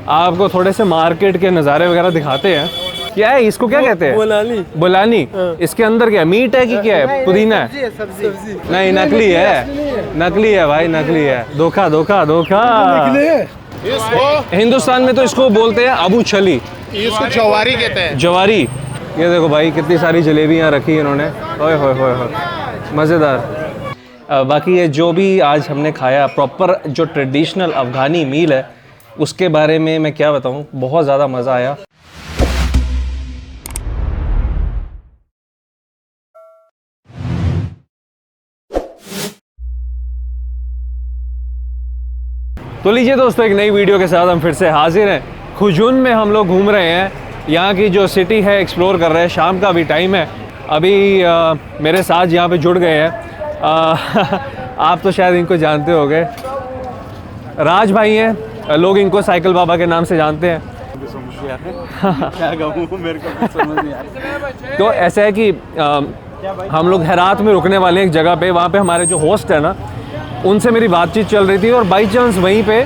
आपको थोड़े से मार्केट के नज़ारे वगैरह दिखाते हैं। क्या है इसको, क्या कहते हैं? बोलानी। बोलानी। इसके अंदर क्या मीट है कि क्या है? पुदीना है? सब्जी। नहीं, नकली है, नकली है भाई, नकली है। धोखा धोखा धोखा। हिंदुस्तान में तो इसको बोलते हैं अबू छली, इसको जवारी कहते हैं। जवारी। ये देखो भाई कितनी सारी जलेबियाँ रखी इन्होंने, ओए होए होए होए, मज़ेदार। बाकी ये जो भी आज हमने खाया प्रॉपर जो ट्रेडिशनल अफ़गानी मील है उसके बारे में मैं क्या बताऊँ, बहुत ज़्यादा मज़ा आया। तो लीजिए दोस्तों, एक नई वीडियो के साथ हम फिर से हाजिर हैं। खुजून में हम लोग घूम रहे हैं, यहाँ की जो सिटी है एक्सप्लोर कर रहे हैं। शाम का भी टाइम है। अभी मेरे साथ यहाँ पे जुड़ गए हैं आप तो शायद इनको जानते होंगे, राज भाई हैं। लोग इनको साइकिल बाबा के नाम से जानते हैं। क्या कहूँ, मेरे को समझ नहीं आ रहा। तो ऐसा है कि हम लोग हेरात में रुकने वाले हैं एक जगह पे। वहाँ पे हमारे जो होस्ट है ना, उनसे मेरी बातचीत चल रही थी और बाई चांस वहीं पे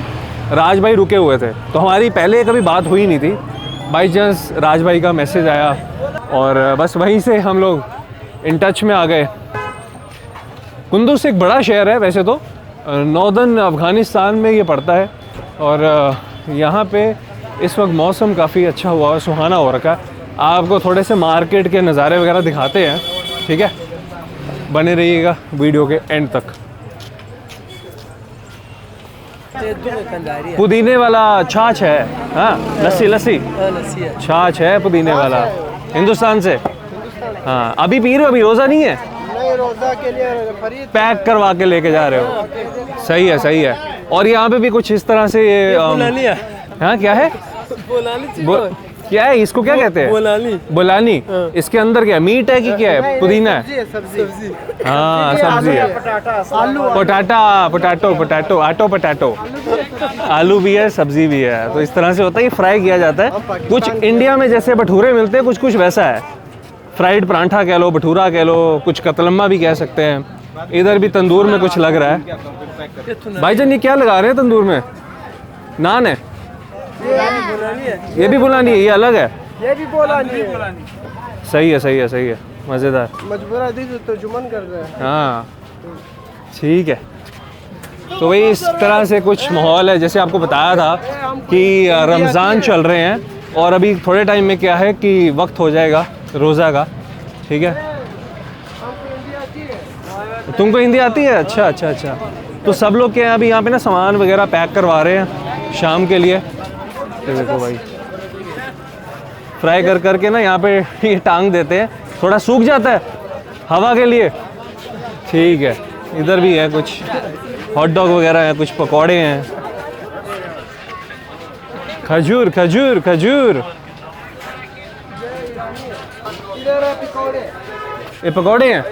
राज भाई रुके हुए थे। तो हमारी पहले कभी बात हुई नहीं थी, बाई चांस राज भाई का मैसेज आया और बस वहीं से हम लोग इन टच में आ गए। कुंदुज एक बड़ा शहर है वैसे तो, नॉर्दर्न अफ़गानिस्तान में ये पड़ता है। और यहाँ पे इस वक्त मौसम काफ़ी अच्छा हुआ है, सुहाना हो रखा है। आपको थोड़े से मार्केट के नज़ारे वगैरह दिखाते हैं, ठीक है? बने रहिएगा वीडियो के एंड तक। पुदीने वाला छाछ है, हाँ, लस्सी लस्सी छाछ है पुदीने वाला, हिंदुस्तान से। हाँ, अभी पी रहे हो? अभी रोज़ा नहीं है? नहीं, रोजा के लिए पैक करवा के लेके जा रहे हो? सही है, सही है। और यहाँ पे भी कुछ इस तरह से हाँ, क्या है? क्या है इसको, क्या कहते हैं? बोलानी। बोलानी। इसके अंदर क्या मीट है कि क्या है? पुदीना है? सब्जी। हाँ, सब्जी है। पोटाटा, पोटैटो, पोटैटो, आटो पोटैटो, आलू भी है, सब्जी भी है। तो इस तरह से होता है, ये फ्राई किया जाता है। कुछ इंडिया में जैसे भटूरे मिलते हैं, कुछ कुछ वैसा है। फ्राइड परांठा कह लो, भटूरा कह लो, कुछ कतलम्मा भी कह सकते हैं। इधर भी तंदूर में कुछ लग रहा है। भाईजान ये क्या लगा रहे हैं तंदूर में? नान है? ये भी बुलानी है, ये अलग है? ये भी बोलानी है। सही है, सही है, सही है, मज़ेदार। मजबूरा दी तो जुमन कर रहे हैं। हाँ, ठीक है। तो वही इस तरह से कुछ माहौल है। जैसे आपको बताया था कि रमज़ान चल रहे हैं और अभी थोड़े टाइम में क्या है कि वक्त हो जाएगा रोज़ा का, ठीक है? तुमको हिंदी आती है? अच्छा अच्छा अच्छा। तो सब लोग क्या है अभी यहाँ पे ना सामान वगैरह पैक करवा रहे हैं शाम के लिए। देखो भाई, फ्राई कर करके ना यहाँ पे ये टांग देते हैं, थोड़ा सूख जाता है हवा के लिए, ठीक है। इधर भी है कुछ हॉट डॉग वगैरह है, कुछ पकौड़े हैं, खजूर खजूर खजूर। ये पकौड़े हैं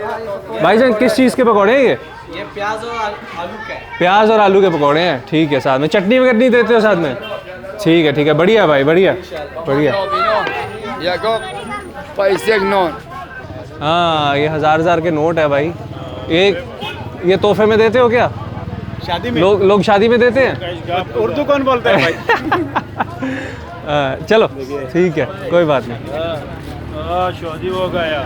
भाईजान, किस चीज़ के पकौड़े हैं ये प्याज और आलू के। प्याज और आलू के पकौड़े हैं, ठीक है। साथ में चटनी वगैरह नहीं देते हो साथ में? ठीक है, ठीक है, बढ़िया भाई, बढ़िया बढ़िया। हाँ, ये हज़ार के नोट है भाई। ये तोहफे में देते हो क्या? शादी में लोग शादी में देते हैं। उर्दू कौन बोलता है भाई? चलो ठीक है, कोई बात नहीं। शादी हो गया।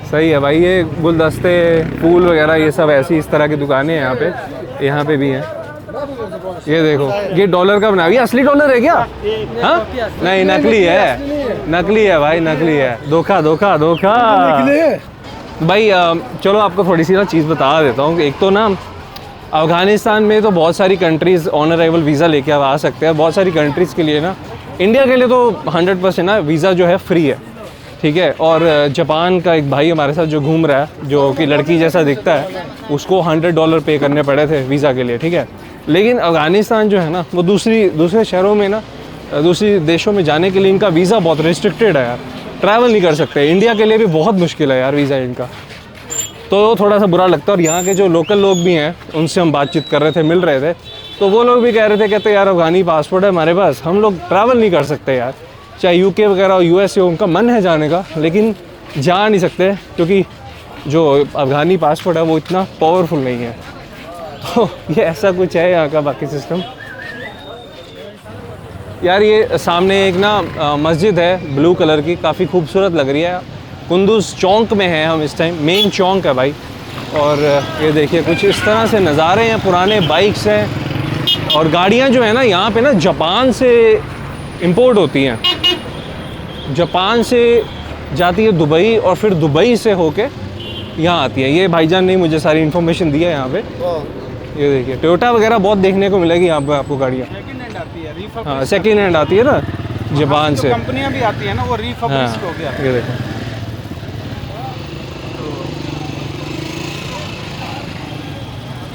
सही है भाई। ये गुलदस्ते, फूल वगैरह, ये सब ऐसी इस तरह की दुकानें हैं यहाँ पे भी हैं। ये देखो, ये डॉलर का बना, ये असली डॉलर है क्या? हाँ, नहीं, नकली है, नकली है भाई, नकली है। धोखा धोखा धोखा भाई। चलो आपको थोड़ी सी ना चीज़ बता देता हूँ। एक तो ना अफ़गानिस्तान में तो बहुत सारी कंट्रीज़ ऑन अराइवल वीज़ा लेके आ सकते हैं। बहुत सारी कंट्रीज़ के लिए ना, इंडिया के लिए तो 100% ना वीज़ा जो है फ्री है, ठीक है। और जापान का एक भाई हमारे साथ जो घूम रहा है, जो कि लड़की जैसा दिखता है, उसको $100 पे करने पड़े थे वीज़ा के लिए, ठीक है। लेकिन अफ़गानिस्तान जो है ना, वो दूसरे शहरों में ना, दूसरी देशों में जाने के लिए इनका वीज़ा बहुत रिस्ट्रिक्टेड है यार, ट्रैवल नहीं कर सकते। इंडिया के लिए भी बहुत मुश्किल है यार वीज़ा इनका, तो थोड़ा सा बुरा लगता है। और यहाँ के जो लोकल लोग भी हैं, उनसे हम बातचीत कर रहे थे, मिल रहे थे, तो वो लोग भी कह रहे थे, कहते यार अफ़गानी पासपोर्ट है हमारे पास, हम लोग ट्रैवल नहीं कर सकते यार। चाहे यूके वगैरह और यूएस हो, उनका मन है जाने का, लेकिन जा नहीं सकते क्योंकि जो अफ़गानी पासपोर्ट है वो इतना पावरफुल नहीं है। तो ये ऐसा कुछ है यहाँ का बाकी सिस्टम। यार ये सामने एक ना मस्जिद है ब्लू कलर की, काफ़ी खूबसूरत लग रही है। कुंदुज चौक में हैं हम इस टाइम, मेन चौक है भाई। और ये देखिए कुछ इस तरह से नज़ारे हैं, पुराने बाइक्स हैं और गाड़ियाँ जो है ना यहाँ पे ना जापान से इंपोर्ट होती हैं। जापान से जाती है दुबई और फिर दुबई से होके यहाँ आती है। ये भाईजान ने मुझे सारी इन्फॉर्मेशन दी है यहाँ पे। ये देखिए टोयोटा वगैरह बहुत देखने को मिलेगी यहाँ पे आपको गाड़ियाँ। सेकंड हैंड आती है, रिफर्बिश्ड। हाँ सेकेंड हैंड आती है ना जापान से। कंपनियां भी आती है ना, वो रिफर्बिश्ड हो गया। ये देखो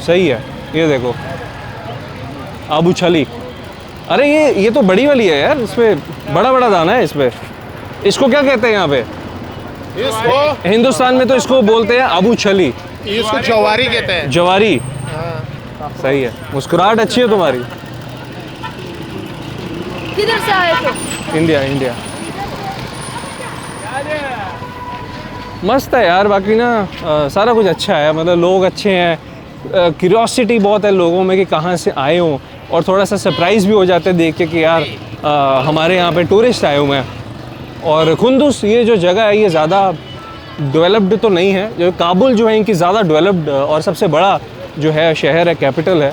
सही है। ये देखो आबू छली। अरे ये तो बड़ी वाली है यार, इसमें बड़ा बड़ा दाना है इसमें। इसको क्या कहते हैं यहाँ पे? इसको हिंदुस्तान में तो इसको बोलते हैं आबू छली। इसको जवारी कहते हैं। जवारी। सही है। मुस्कुराहट अच्छी है तुम्हारी। किधर से आए थे? India India. मस्त है यार। बाकी ना सारा कुछ अच्छा है, मतलब लोग अच्छे हैं। क्यूरियोसिटी बहुत है लोगों में कि कहाँ से आए हों, और थोड़ा सा सरप्राइज़ भी हो जाते हैं देख के कि यार हमारे यहाँ पे टूरिस्ट आए हुए हैं। और कुंदुज ये जो जगह है ये ज़्यादा डेवलप्ड तो नहीं है, जो काबुल जो है इनकी ज़्यादा डेवलप्ड और सबसे बड़ा जो है शहर है, कैपिटल है।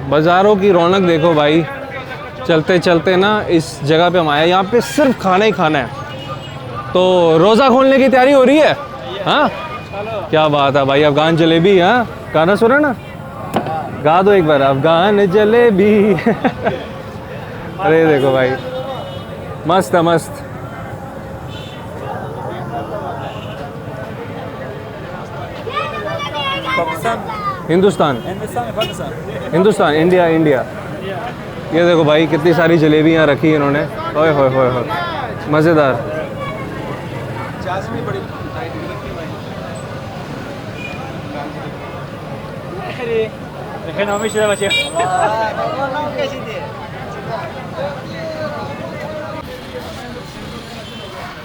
बाज़ारों की रौनक देखो भाई। चलते चलते ना इस जगह पे हम आए, यहाँ पे सिर्फ खाना ही खाना है। तो रोज़ा खोलने की तैयारी हो रही है। हाँ क्या बात है भाई। अफगान जलेबी। हाँ गाना सुना ना, गा दो एक बार अफगान जलेबी। अरे देखो भाई मस्त है मस्त। Hindustan Hindustan India India. ये देखो भाई कितनी सारी जलेबियाँ रखी इन्होंने। ओए होए होए होए मज़ेदार।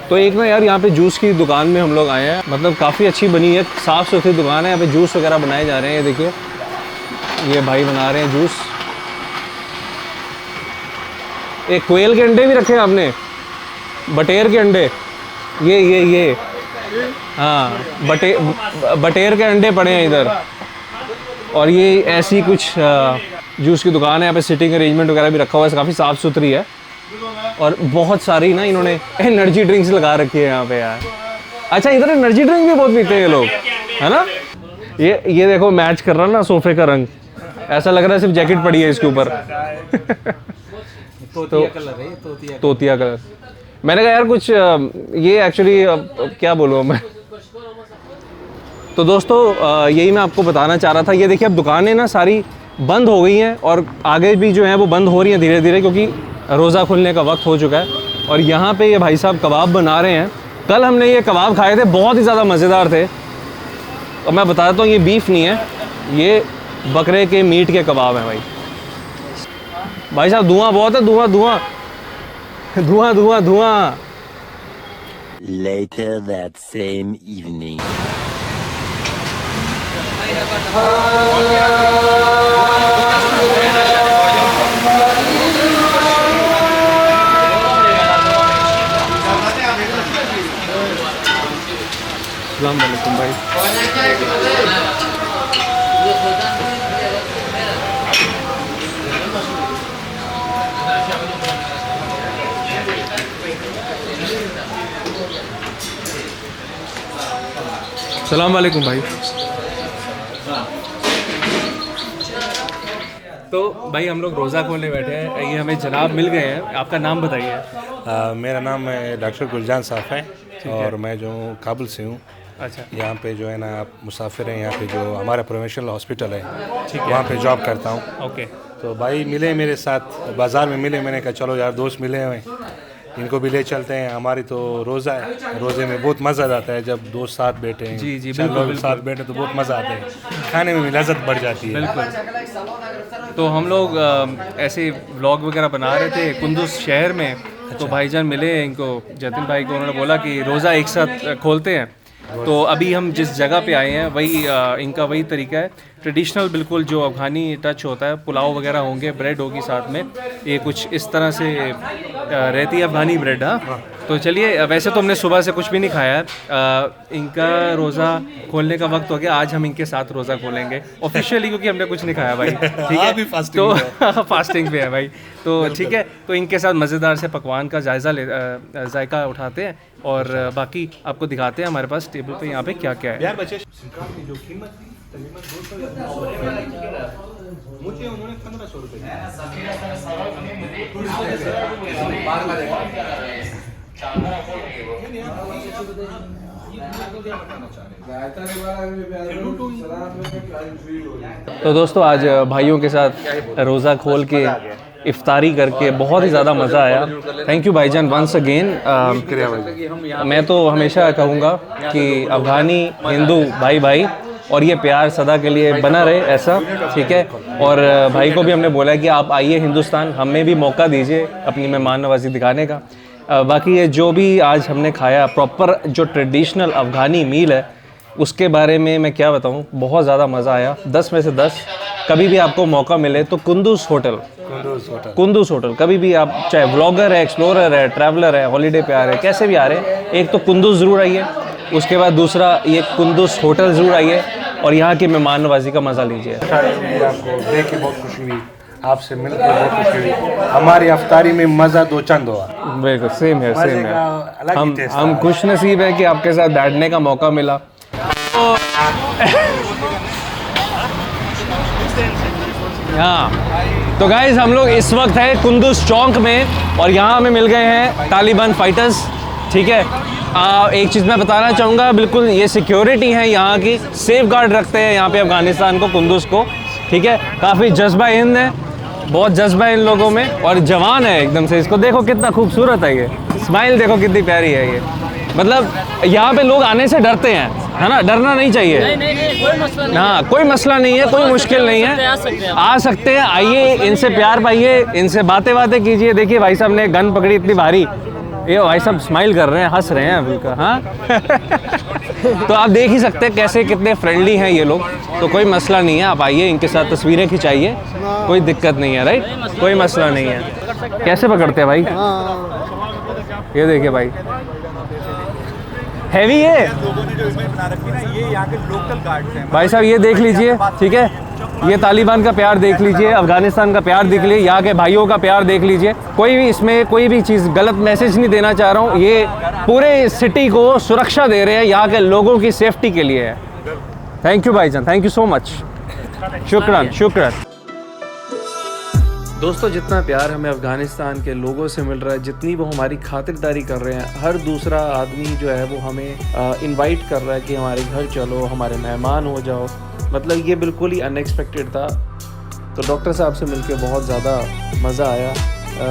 तो एक ना यार यहाँ पे जूस की दुकान में हम लोग आए हैं, मतलब काफ़ी अच्छी बनी है, साफ़ सुथरी दुकान है। यहाँ पे जूस वगैरह बनाए जा रहे हैं। ये देखिए ये भाई बना रहे हैं जूस। एक कोयल के अंडे भी रखे हैं आपने, बटेर के अंडे। ये हाँ बटेर के अंडे पड़े हैं इधर। और ये ऐसी कुछ जूस की दुकान है। यहाँ पे सिटिंग अरेंजमेंट वगैरह भी रखा हुआ है, काफ़ी साफ़ सुथरी है। और बहुत सारी ना इन्होंने एनर्जी ड्रिंक्स लगा रखी है यहाँ पे यार। अच्छा इधर एनर्जी ड्रिंक भी बहुत पीते हैं ये लोग, है ना। ये देखो मैच कर रहा है ना सोफे का रंग, ऐसा लग रहा है सिर्फ जैकेट पड़ी है इसके ऊपर। तोतिया कलर है, तोतिया कलर। मैंने कहा यार कुछ ये एक्चुअली क्या बोलूँ मैं। तो दोस्तों यही मैं आपको बताना चाह रहा था। ये देखिए अब दुकानें ना सारी बंद हो गई हैं और आगे भी जो है वो बंद हो रही हैं धीरे धीरे, क्योंकि रोज़ा खुलने का वक्त हो चुका है। और यहाँ पे ये भाई साहब कबाब बना रहे हैं। कल हमने ये कबाब खाए थे, बहुत ही ज़्यादा मज़ेदार थे। और मैं बता देता हूँ ये बीफ नहीं है, ये बकरे के मीट के कबाब हैं भाई साहब। धुआं बहुत है, धुआं धुआं धुआं धुआं धुआं। Later that same evening. अस्सलाम वालेकुम भाई। अस्सलाम वालेकुम भाई। तो भाई हम लोग रोज़ा खोलने बैठे हैं, ये हमें जनाब मिल गए हैं। आपका नाम बताइए। मेरा नाम डॉक्टर गुलजान साफ़ है और मैं जो काबुल से हूँ। अच्छा यहाँ पे जो है ना आप मुसाफिर हैं, यहाँ पे जो हमारा प्रोफेशनल हॉस्पिटल है वहाँ पे जॉब करता हूँ। ओके। तो भाई मिले मेरे साथ, बाज़ार में मिले। मैंने कहा चलो यार दोस्त मिले हुए, इनको भी ले चलते हैं। हमारी तो रोज़ा है, रोज़े में बहुत मज़ा आता है जब दोस्त साथ बैठे हैं। जी जी बिल्कुल, लोग साथ बैठे तो बहुत मज़ा आता है, खाने में भी लज़्ज़त बढ़ जाती है। बिल्कुल। तो हम लोग ऐसे व्लॉग वगैरह बना रहे थे कुंदुज शहर में। तो भाईजान मिले इनको, जतिन भाई को। उन्होंने बोला कि रोज़ा एक साथ खोलते हैं। तो अभी हम जिस जगह पे आए हैं वही इनका वही तरीका है। ट्रेडिशनल बिल्कुल जो अफ़गानी टच होता है, पुलाव वगैरह होंगे, ब्रेड होगी साथ में, ये कुछ इस तरह से रहती है अफ़गानी ब्रेड। हाँ, तो चलिए, वैसे तो हमने सुबह से कुछ भी नहीं खाया है, इनका रोज़ा खोलने का वक्त हो गया, आज हम इनके साथ रोज़ा खोलेंगे ऑफिशियली, क्योंकि हमने कुछ नहीं खाया भाई, ठीक है, भी फास्टिंग तो फास्टिंग पे है भाई, तो ठीक है, तो इनके साथ मज़ेदार से पकवान का जायज़ा उठाते हैं और बाकी आपको दिखाते हैं हमारे पास टेबल पे यहाँ पे क्या क्या है। यार बच्चे जो कीमत थी तकरीबन 200 मुझे उन्होंने 1500 रुपये तो दोस्तों, आज भाइयों के साथ रोज़ा खोल के इफ्तारी करके बहुत ही ज़्यादा मज़ा आया। थैंक यू भाईजान वंस अगेन। मैं तो हमेशा कहूँगा कि अफ़गानी हिंदू भाई भाई, और ये प्यार सदा के लिए बना रहे ऐसा, ठीक है। और भाई को भी हमने बोला कि आप आइए हिंदुस्तान, हमें भी मौका दीजिए अपनी मेहमान नवाजी दिखाने का। बाकी ये जो भी आज हमने खाया प्रॉपर जो ट्रेडिशनल अफ़गानी मील है, उसके बारे में मैं क्या बताऊँ, बहुत ज़्यादा मज़ा आया, 10 में से 10। कभी भी आपको मौका मिले तो कुंदूस होटल कभी भी आप, चाहे व्लॉगर है, एक्सप्लोरर है, ट्रैवलर है, हॉलीडे पे आ रहे हैं, कैसे भी आ रहे हैं, एक तो कुंदूस ज़रूर आइए, उसके बाद दूसरा ये कुंदूस होटल ज़रूर आइए और यहाँ की मेहमान नवाजी का मज़ा लीजिए। आपको देख के बहुत खुशी हुई, आपसे मिलकर बहुत खुशी हुई, हमारी अफ्तारी में मज़ा दो चंद हुआ। बिल्कुल सेम है। हम खुश नसीब है कि आपके साथ बैठने का मौका मिला। हाँ, तो गाइज हम लोग इस वक्त है कुंदूस चौक में और यहाँ हमें मिल गए हैं तालिबान फाइटर्स, ठीक है। एक चीज़ मैं बताना चाहूँगा, बिल्कुल ये सिक्योरिटी है यहाँ की, सेफ गार्ड रखते हैं यहाँ पे अफ़गानिस्तान को, कुंदूस को, ठीक है। काफ़ी जज्बा हिंद है, बहुत जज्बा है इन लोगों में, और जवान है एकदम से। इसको देखो कितना खूबसूरत है, ये स्माइल देखो कितनी प्यारी है ये। मतलब यहाँ पे लोग आने से डरते हैं, है ना, डरना नहीं चाहिए। नहीं, कोई मसला नहीं। हाँ, कोई मसला नहीं है, कोई मुश्किल नहीं है, आ सकते हैं, आइए, इनसे प्यार पाइए, इनसे बातें कीजिए। देखिए भाई साहब ने गन पकड़ी इतनी भारी, ये भाई साहब स्माइल कर रहे हैं, हंस रहे हैं बिल्कुल। हाँ तो आप देख ही सकते हैं कैसे कितने फ्रेंडली हैं ये लोग, तो कोई मसला नहीं है, आप आइए, इनके साथ तस्वीरें खिंचाइए, कोई दिक्कत नहीं है, राइट, कोई मसला नहीं है। कैसे पकड़ते हैं भाई, ये देखिए भाई, हैवी है भाई साहब, ये देख लीजिए, ठीक है। ये तालिबान का प्यार देख लीजिए, अफ़गानिस्तान का प्यार देख लीजिए, यहाँ के भाइयों का प्यार देख लीजिए। कोई भी इसमें कोई भी चीज़ गलत मैसेज नहीं देना चाह रहा हूँ, ये पूरे सिटी को सुरक्षा दे रहे हैं, यहाँ के लोगों की सेफ्टी के लिए है। थैंक यू भाईजान, थैंक यू सो मच, शुक्रान। दोस्तों, जितना प्यार हमें अफ़गानिस्तान के लोगों से मिल रहा है, जितनी वो हमारी खातिरदारी कर रहे हैं, हर दूसरा आदमी जो है वो हमें इनवाइट कर रहा है कि हमारे घर चलो, हमारे मेहमान हो जाओ, मतलब ये बिल्कुल ही अनएक्सपेक्टेड था। तो डॉक्टर साहब से मिलके बहुत ज़्यादा मज़ा आया।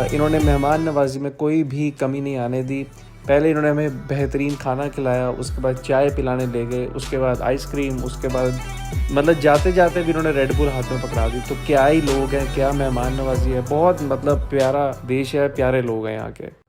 इन्होंने मेहमान नवाजी में कोई भी कमी नहीं आने दी। पहले इन्होंने हमें बेहतरीन खाना खिलाया, उसके बाद चाय पिलाने ले गए, उसके बाद आइसक्रीम, उसके बाद मतलब जाते जाते भी इन्होंने रेड बुल हाथ में पकड़ा दी। तो क्या ही लोग हैं, क्या मेहमान नवाजी है, बहुत मतलब प्यारा देश है, प्यारे लोग हैं यहाँ के।